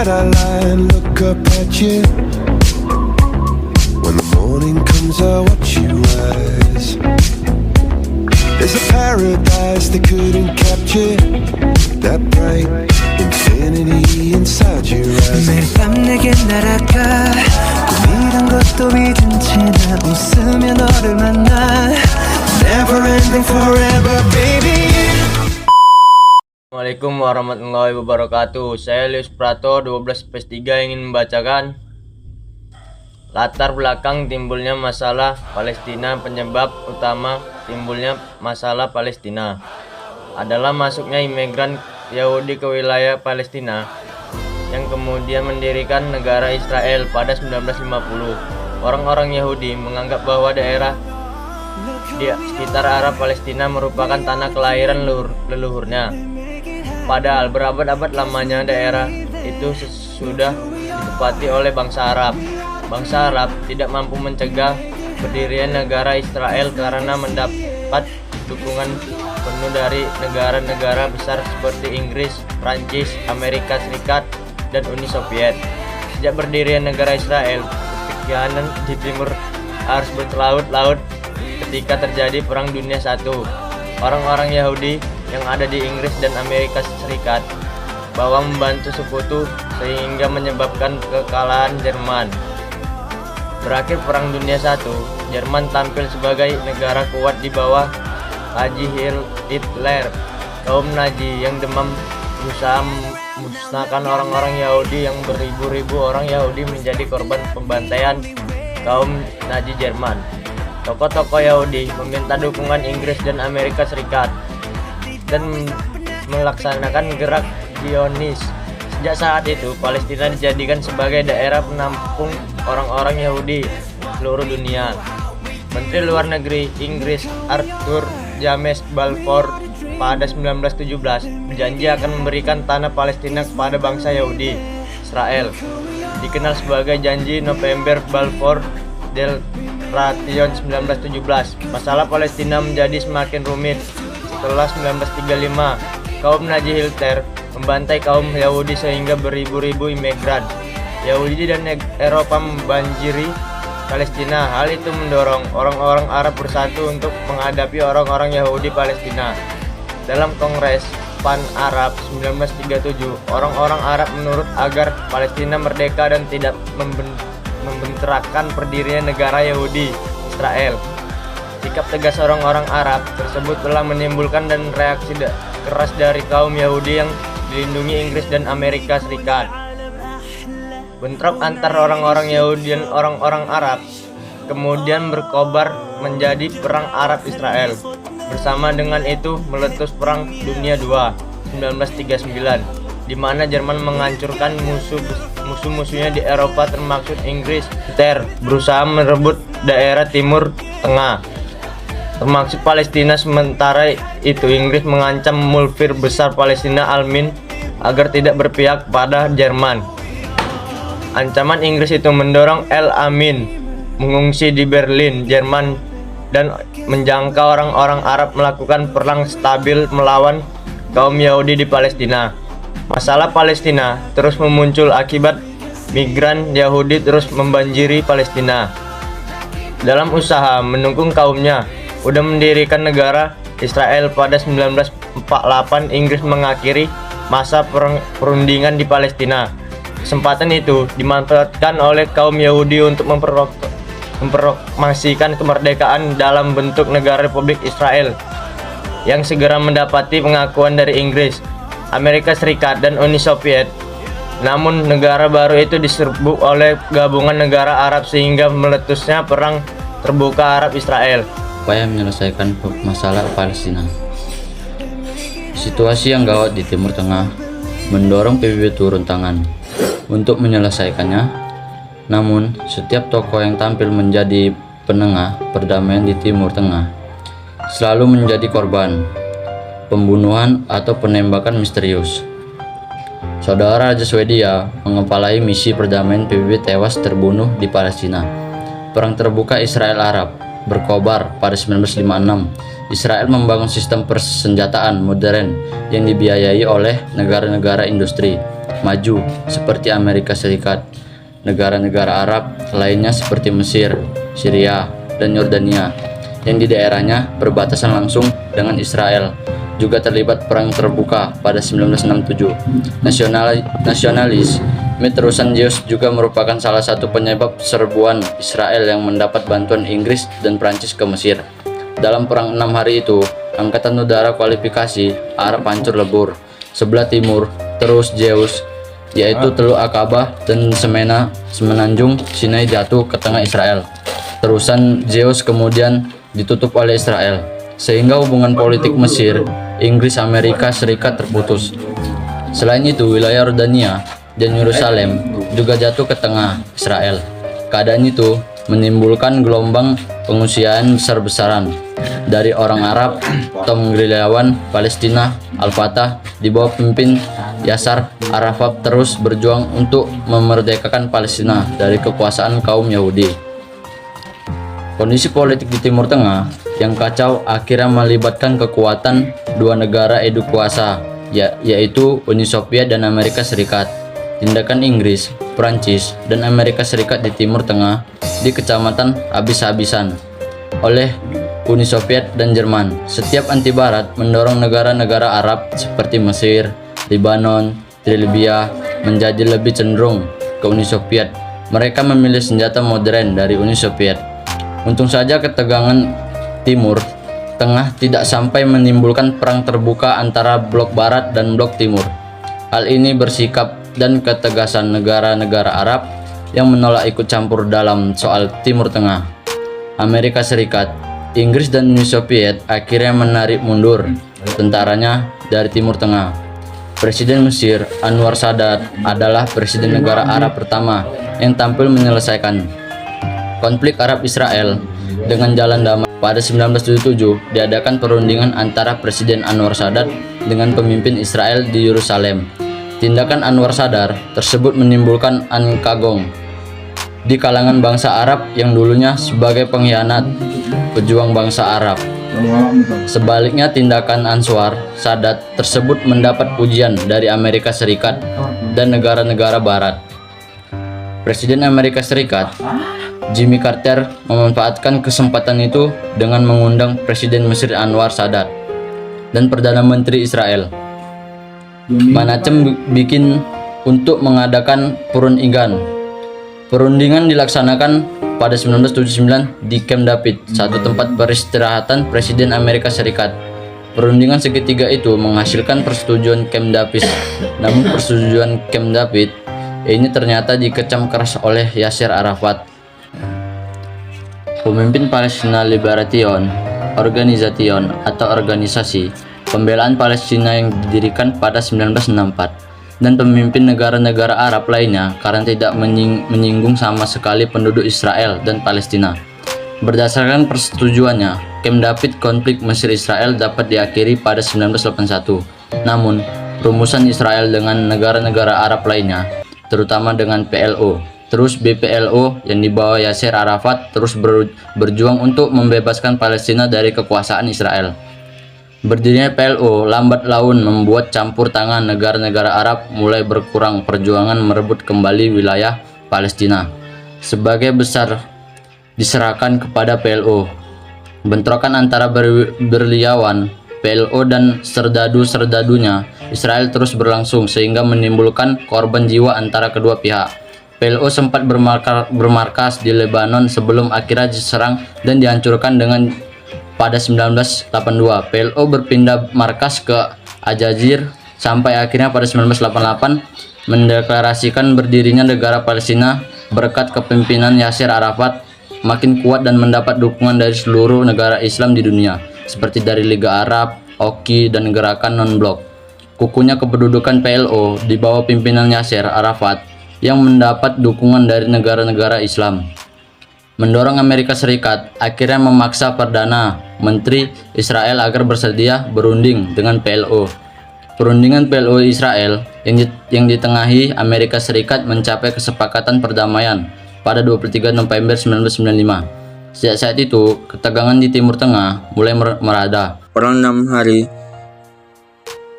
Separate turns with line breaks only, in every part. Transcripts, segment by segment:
night I lie and look up at you. When the morning comes I watch you rise. There's a paradise they couldn't capture, that bright infinity inside your eyes.
매일 밤 내게 날아가 꿈이란 것도 잊은 채 나 웃으며 너를 만나. Never ending forever baby.
Assalamualaikum warahmatullahi wabarakatuh. Saya Lius Prato 12/3 ingin membacakan latar belakang timbulnya masalah Palestina. Penyebab utama timbulnya masalah Palestina adalah masuknya imigran Yahudi ke wilayah Palestina yang kemudian mendirikan negara Israel pada 1950. Orang-orang Yahudi menganggap bahwa daerah di sekitar Arab Palestina merupakan tanah kelahiran leluhurnya. Padahal berabad-abad lamanya daerah itu sudah ditempati oleh bangsa Arab. Bangsa Arab tidak mampu mencegah berdirian negara Israel karena mendapat dukungan penuh dari negara-negara besar seperti Inggris, Prancis, Amerika Serikat, dan Uni Soviet. Sejak berdirian negara Israel, ketegangan di timur harus berlarut-larut ketika terjadi Perang Dunia I. Orang-orang Yahudi yang ada di Inggris dan Amerika Serikat bahwa membantu sekutu sehingga menyebabkan kekalahan Jerman. Berakhir Perang Dunia I, Jerman tampil sebagai negara kuat di bawah Haji Hitler. Kaum Nazi yang demam berusaha memusnahkan orang-orang Yahudi, yang beribu-ribu orang Yahudi menjadi korban pembantaian kaum Nazi Jerman. Tokoh-tokoh Yahudi meminta dukungan Inggris dan Amerika Serikat dan melaksanakan gerak Zionis. Sejak saat itu, Palestina dijadikan sebagai daerah penampung orang-orang Yahudi seluruh dunia. Menteri Luar Negeri Inggris Arthur James Balfour pada 1917 berjanji akan memberikan tanah Palestina kepada bangsa Yahudi. Israel dikenal sebagai janji November Balfour Declaration 1917. Masalah Palestina menjadi semakin rumit setelah 1935 kaum Nazi Hitler membantai kaum Yahudi sehingga beribu-ribu imigran Yahudi dan Eropa membanjiri Palestina. Hal itu mendorong orang-orang Arab bersatu untuk menghadapi orang-orang Yahudi Palestina. Dalam Kongres Pan-Arab 1937, orang-orang Arab menurut agar Palestina merdeka dan tidak membenterakan pendirian negara Yahudi Israel. Sikap tegas orang-orang Arab tersebut telah menimbulkan dan reaksi keras dari kaum Yahudi yang dilindungi Inggris dan Amerika Serikat. Bentrok antar orang-orang Yahudi dan orang-orang Arab kemudian berkobar menjadi Perang Arab-Israel. Bersama dengan itu meletus Perang Dunia II 1939, di mana Jerman menghancurkan musuh-musuhnya di Eropa termasuk Inggris. Hitler berusaha merebut daerah Timur Tengah termasuk Palestina. Sementara itu Inggris mengancam mulfir besar Palestina Al-Amin agar tidak berpihak pada Jerman. Ancaman Inggris itu mendorong Al-Amin mengungsi di Berlin, Jerman, dan menjangkau orang-orang Arab melakukan perang stabil melawan kaum Yahudi di Palestina. Masalah Palestina terus memuncul akibat migran Yahudi terus membanjiri Palestina. Dalam usaha mendukung kaumnya udah mendirikan negara Israel pada 1948, Inggris mengakhiri masa perundingan di Palestina. Kesempatan itu dimanfaatkan oleh kaum Yahudi untuk memproklamasikan kemerdekaan dalam bentuk negara Republik Israel yang segera mendapati pengakuan dari Inggris, Amerika Serikat, dan Uni Soviet. Namun negara baru itu diserbu oleh gabungan negara Arab sehingga meletusnya perang terbuka Arab-Israel.
Upaya menyelesaikan masalah Palestina. Situasi yang gawat di Timur Tengah mendorong PBB turun tangan untuk menyelesaikannya. Namun, setiap tokoh yang tampil menjadi penengah perdamaian di Timur Tengah selalu menjadi korban pembunuhan atau penembakan misterius. Saudara Raja Swedia mengepalai misi perdamaian PBB tewas terbunuh di Palestina. Perang terbuka Israel-Arab berkobar pada 1956. Israel membangun sistem persenjataan modern yang dibiayai oleh negara-negara industri. maju seperti Amerika Serikat. Negara-negara Arab lainnya seperti Mesir, Syria, dan Yordania yang di daerahnya berbatasan langsung dengan Israel juga terlibat perang terbuka pada 1967. Nasionalis terusan Zeus juga merupakan salah satu penyebab serbuan Israel yang mendapat bantuan Inggris dan Prancis ke Mesir. Dalam perang 6 hari itu, Angkatan Udara kualifikasi Arab hancur lebur. Sebelah timur, terus Zeus, yaitu Teluk Akabah dan Semenanjung Sinai jatuh ke tengah Israel. Terusan Zeus kemudian ditutup oleh Israel, sehingga hubungan politik Mesir, Inggris, Amerika Serikat terputus. Selain itu, wilayah Yordania dan Yerusalem juga jatuh ke tengah Israel. Keadaan itu menimbulkan gelombang pengungsian besar-besaran dari orang Arab. Tom gerilyawan Palestina Al-Fatah di bawah pimpin Yasser Arafat terus berjuang untuk memerdekakan Palestina dari kekuasaan kaum Yahudi. Kondisi politik di Timur Tengah yang kacau akhirnya melibatkan kekuatan dua negara adu kuasa, yaitu Uni Soviet dan Amerika Serikat. Tindakan Inggris, Prancis, dan Amerika Serikat di Timur Tengah di kecamatan habis-habisan oleh Uni Soviet dan Jerman. Setiap anti Barat mendorong negara-negara Arab seperti Mesir, Lebanon, Libya menjadi lebih cenderung ke Uni Soviet. Mereka memilih senjata modern dari Uni Soviet. Untung saja ketegangan Timur Tengah tidak sampai menimbulkan perang terbuka antara blok Barat dan blok Timur. Hal ini bersikap dan ketegasan negara-negara Arab yang menolak ikut campur dalam soal Timur Tengah. Amerika Serikat, Inggris, dan Uni Soviet akhirnya menarik mundur tentaranya dari Timur Tengah. Presiden Mesir Anwar Sadat adalah presiden negara Arab pertama yang tampil menyelesaikan konflik Arab-Israel dengan jalan damai. Pada 1977 diadakan perundingan antara Presiden Anwar Sadat dengan pemimpin Israel di Yerusalem. Tindakan Anwar Sadat tersebut menimbulkan kagum di kalangan bangsa Arab yang dulunya sebagai pengkhianat pejuang bangsa Arab. Sebaliknya, tindakan Anwar Sadat tersebut mendapat pujian dari Amerika Serikat dan negara-negara Barat. Presiden Amerika Serikat Jimmy Carter memanfaatkan kesempatan itu dengan mengundang Presiden Mesir Anwar Sadat dan Perdana Menteri Israel Menachem bikin untuk mengadakan perundingan. Perundingan dilaksanakan pada 1979 di Camp David, satu tempat peristirahatan Presiden Amerika Serikat. Perundingan segitiga itu menghasilkan persetujuan Camp David. Namun persetujuan Camp David ini ternyata dikecam keras oleh Yasser Arafat. Pemimpin Palestina Liberation Organization atau organisasi pembelaan Palestina yang didirikan pada 1964 dan pemimpin negara-negara Arab lainnya karena tidak menyinggung sama sekali penduduk Israel dan Palestina. Berdasarkan persetujuannya, Camp David konflik Mesir-Israel dapat diakhiri pada 1981. Namun, rumusan Israel dengan negara-negara Arab lainnya, terutama dengan PLO, terus BPLO yang dibawa Yasser Arafat terus berjuang untuk membebaskan Palestina dari kekuasaan Israel. Berdirinya PLO lambat laun membuat campur tangan negara-negara Arab mulai berkurang. Perjuangan merebut kembali wilayah Palestina sebagai besar diserahkan kepada PLO. Bentrokan antara berliawan PLO dan serdadu-serdadunya Israel terus berlangsung sehingga menimbulkan korban jiwa antara kedua pihak. PLO sempat bermarkas di Lebanon sebelum akhirnya diserang dan dihancurkan pada 1982. PLO berpindah markas ke Al-Jazeera sampai akhirnya pada 1988 mendeklarasikan berdirinya negara Palestina berkat kepemimpinan Yasser Arafat makin kuat dan mendapat dukungan dari seluruh negara Islam di dunia seperti dari Liga Arab, OKI, dan gerakan non-blok. Kukuhnya kependudukan PLO di bawah pimpinan Yasser Arafat yang mendapat dukungan dari negara-negara Islam mendorong Amerika Serikat akhirnya memaksa Perdana Menteri Israel agar bersedia berunding dengan PLO. Perundingan PLO Israel yang ditengahi Amerika Serikat mencapai kesepakatan perdamaian pada 23 November 1995. Sejak saat itu, ketegangan di Timur Tengah mulai merada.
Perang 6 hari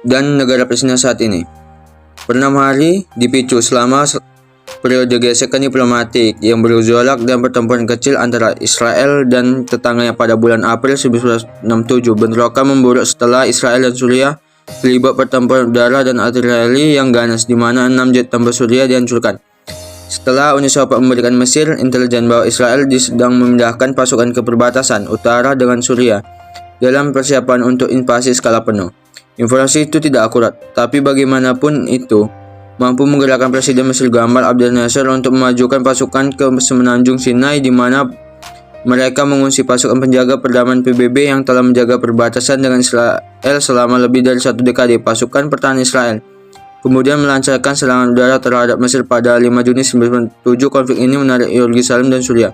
dan negara Palestina saat ini. Per 6 hari dipicu selama periode gesekan diplomatik yang bergejolak dan pertempuran kecil antara Israel dan tetangganya pada bulan April 1967. Bentrokan memburuk setelah Israel dan Suriah terlibat pertempuran udara dan artileri yang ganas, di mana 6 jet tempur Suriah dihancurkan. Setelah Uni Soviet memberikan Mesir intelijen bahwa Israel sedang memindahkan pasukan ke perbatasan utara dengan Suriah dalam persiapan untuk invasi skala penuh. Informasi itu tidak akurat, tapi bagaimanapun itu mampu menggerakkan Presiden Mesir Gamal Abdel Nasser untuk memajukan pasukan ke semenanjung Sinai, di mana mereka mengungsi pasukan penjaga perdamaian PBB yang telah menjaga perbatasan dengan Israel selama lebih dari 1 dekade. Pasukan pertahanan Israel kemudian melancarkan serangan udara terhadap Mesir pada 5 Juni 1997. Konflik ini menarik Yerusalem dan Suriah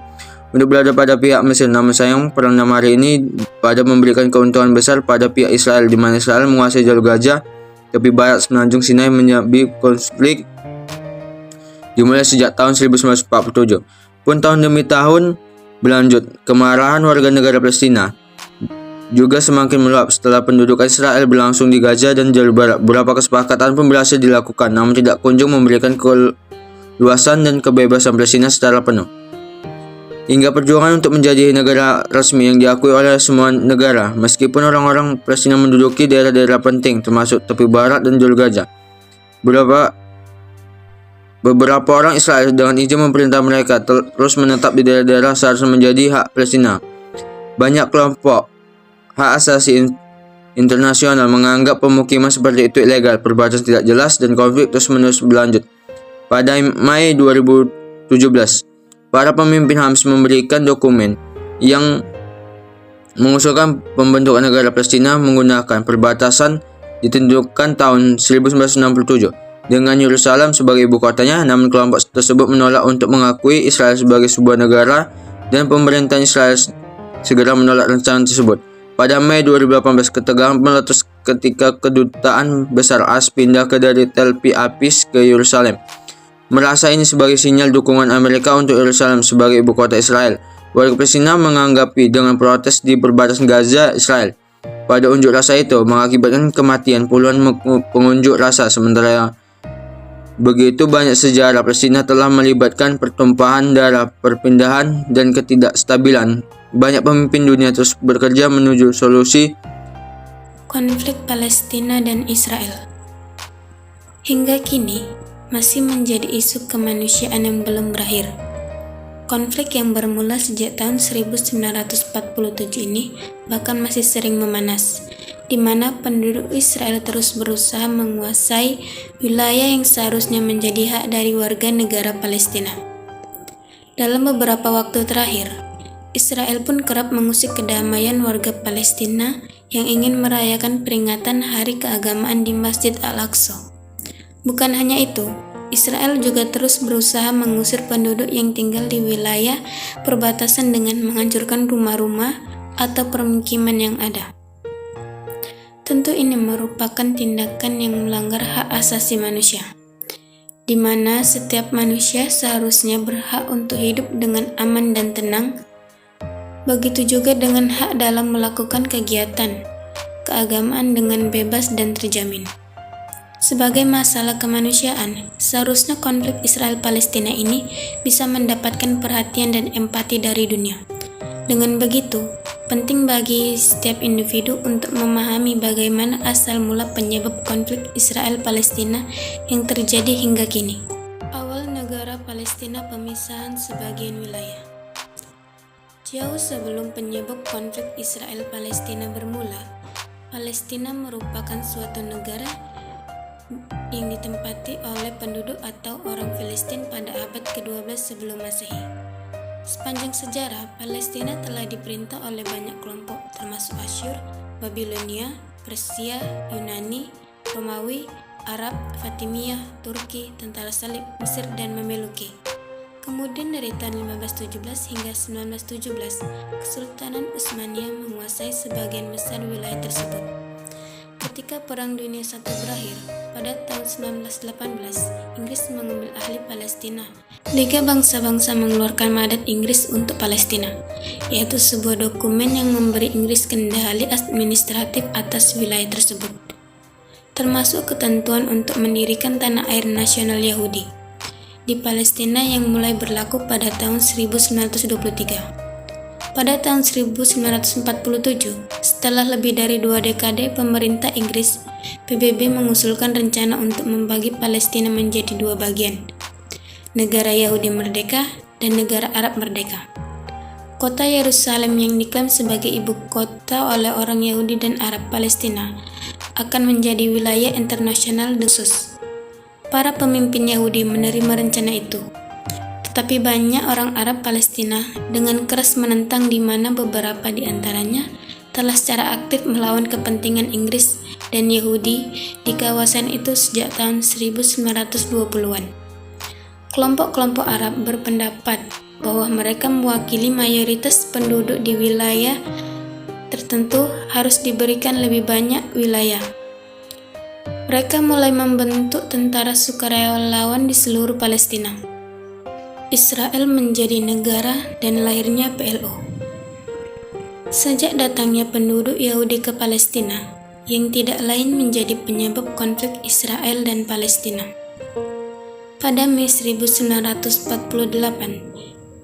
untuk berada pada pihak Mesir. Namun sayang, perang 6 hari ini pada memberikan keuntungan besar pada pihak Israel, di mana Israel menguasai jalur Gaza, tepi barat semenanjung Sinai. Menjadi konflik dimulai sejak tahun 1947. Pun tahun demi tahun berlanjut, kemarahan warga negara Palestina juga semakin meluap setelah pendudukan Israel berlangsung di Gaza dan jalur barat. Beberapa kesepakatan pun berhasil dilakukan, namun tidak kunjung memberikan keluasan dan kebebasan Palestina secara penuh. Hingga perjuangan untuk menjadi negara resmi yang diakui oleh semua negara, meskipun orang-orang Palestina menduduki daerah-daerah penting termasuk tepi barat dan jalur Gaza. Beberapa orang Israel dengan izin memerintah mereka terus menetap di daerah-daerah seharusnya menjadi hak Palestina. Banyak kelompok hak asasi internasional menganggap pemukiman seperti itu ilegal, perbatasan tidak jelas, dan konflik terus-menerus berlanjut. Pada Mei 2017, para pemimpin Hamas memberikan dokumen yang mengusulkan pembentukan negara Palestina menggunakan perbatasan ditentukan tahun 1967 dengan Yerusalem sebagai ibu kotanya. Namun kelompok tersebut menolak untuk mengakui Israel sebagai sebuah negara, dan pemerintah Israel segera menolak rencana tersebut. Pada Mei 2018, ketegangan meletus ketika kedutaan besar AS pindah dari Tel Aviv ke Yerusalem, merasa ini sebagai sinyal dukungan Amerika untuk Yerusalem sebagai ibu kota Israel. Warga Palestina menanggapi dengan protes di perbatasan Gaza Israel. Pada unjuk rasa itu mengakibatkan kematian puluhan pengunjuk rasa. Sementara begitu, banyak sejarah Palestina telah melibatkan pertumpahan darah, perpindahan, dan ketidakstabilan. Banyak pemimpin dunia terus bekerja menuju solusi
konflik Palestina dan Israel. Hingga kini masih menjadi isu kemanusiaan yang belum berakhir. Konflik yang bermula sejak tahun 1947 ini bahkan masih sering memanas, di mana penduduk Israel terus berusaha menguasai wilayah yang seharusnya menjadi hak dari warga negara Palestina. Dalam beberapa waktu terakhir, Israel pun kerap mengusik kedamaian warga Palestina yang ingin merayakan peringatan Hari Keagamaan di Masjid Al-Aqsa. Bukan hanya itu, Israel juga terus berusaha mengusir penduduk yang tinggal di wilayah perbatasan dengan menghancurkan rumah-rumah atau permukiman yang ada. Tentu ini merupakan tindakan yang melanggar hak asasi manusia, di mana setiap manusia seharusnya berhak untuk hidup dengan aman dan tenang. Begitu juga dengan hak dalam melakukan kegiatan keagamaan dengan bebas dan terjamin. Sebagai masalah kemanusiaan, seharusnya konflik Israel-Palestina ini bisa mendapatkan perhatian dan empati dari dunia. Dengan begitu, penting bagi setiap individu untuk memahami bagaimana asal mula penyebab konflik Israel-Palestina yang terjadi hingga kini. Awal negara Palestina pemisahan sebagian wilayah. Jauh sebelum penyebab konflik Israel-Palestina bermula, Palestina merupakan suatu negara yang ditempati oleh penduduk atau orang Filistin pada abad ke-12 sebelum Masehi. Sepanjang sejarah, Palestina telah diperintah oleh banyak kelompok termasuk Asyur, Babilonia, Persia, Yunani, Romawi, Arab, Fatimiyah, Turki, Tentara Salib, Mesir, dan Mameluki. Kemudian dari tahun 1517 hingga 1917, Kesultanan Utsmaniyah menguasai sebagian besar wilayah tersebut. Ketika Perang Dunia I berakhir, pada tahun 1918, Inggris mengambil alih Palestina. Liga Bangsa-Bangsa mengeluarkan Mandat Inggris untuk Palestina, yaitu sebuah dokumen yang memberi Inggris kendali administratif atas wilayah tersebut. termasuk ketentuan untuk mendirikan tanah air nasional Yahudi di Palestina yang mulai berlaku pada tahun 1923. Pada tahun 1947, setelah lebih dari 2 dekade pemerintah Inggris, PBB mengusulkan rencana untuk membagi Palestina menjadi 2 bagian, negara Yahudi merdeka dan negara Arab merdeka. Kota Yerusalem yang diklaim sebagai ibu kota oleh orang Yahudi dan Arab Palestina akan menjadi wilayah internasional khusus. Para pemimpin Yahudi menerima rencana itu. Tetapi banyak orang Arab Palestina dengan keras menentang, di mana beberapa di antaranya telah secara aktif melawan kepentingan Inggris dan Yahudi di kawasan itu sejak tahun 1920-an. Kelompok-kelompok Arab berpendapat bahwa mereka mewakili mayoritas penduduk di wilayah tertentu harus diberikan lebih banyak wilayah. Mereka mulai membentuk tentara sukarelawan di seluruh Palestina. Israel menjadi negara dan lahirnya PLO. Sejak datangnya penduduk Yahudi ke Palestina, yang tidak lain menjadi penyebab konflik Israel dan Palestina. Pada Mei 1948,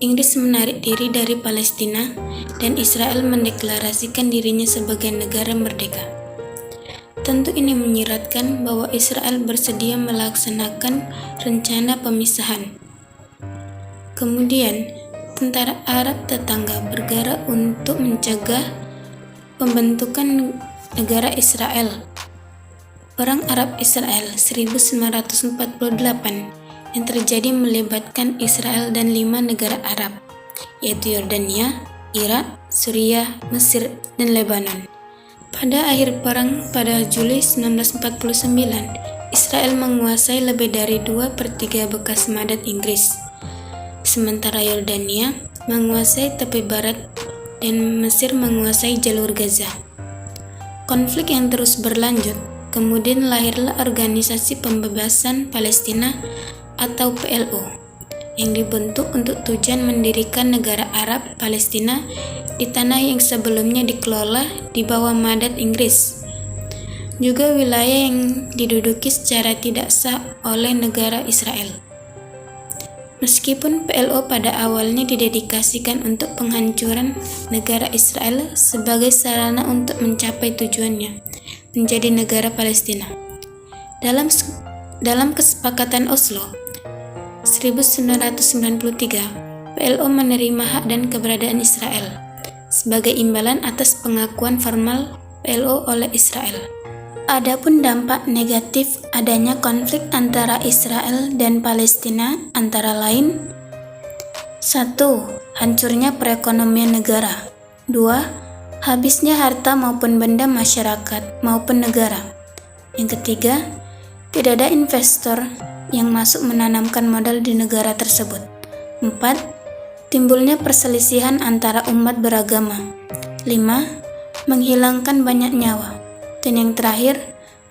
Inggris menarik diri dari Palestina dan Israel mendeklarasikan dirinya sebagai negara merdeka. Tentu ini menyiratkan bahwa Israel bersedia melaksanakan rencana pemisahan. Kemudian, tentara Arab tetangga bergerak untuk mencegah pembentukan negara Israel. Perang Arab Israel 1948 yang terjadi melibatkan Israel dan 5 negara Arab, yaitu Yordania, Irak, Suriah, Mesir, dan Lebanon. Pada akhir perang pada Juli 1949, Israel menguasai lebih dari 2/3 bekas mandat Inggris. Sementara Yordania menguasai tepi barat dan Mesir menguasai jalur Gaza. Konflik yang terus berlanjut, kemudian lahirlah Organisasi Pembebasan Palestina atau PLO yang dibentuk untuk tujuan mendirikan negara Arab Palestina di tanah yang sebelumnya dikelola di bawah mandat Inggris. Juga wilayah yang diduduki secara tidak sah oleh negara Israel. Meskipun PLO pada awalnya didedikasikan untuk penghancuran negara Israel sebagai sarana untuk mencapai tujuannya, menjadi negara Palestina. Dalam kesepakatan Oslo 1993, PLO menerima hak dan keberadaan Israel sebagai imbalan atas pengakuan formal PLO oleh Israel. Adapun dampak negatif adanya konflik antara Israel dan Palestina antara lain: 1. Hancurnya perekonomian negara. 2. Habisnya harta maupun benda masyarakat maupun negara. Yang ketiga, tidak ada investor yang masuk menanamkan modal di negara tersebut. 4. Timbulnya perselisihan antara umat beragama. 5. Menghilangkan banyak nyawa. Dan yang terakhir,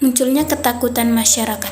munculnya ketakutan masyarakat.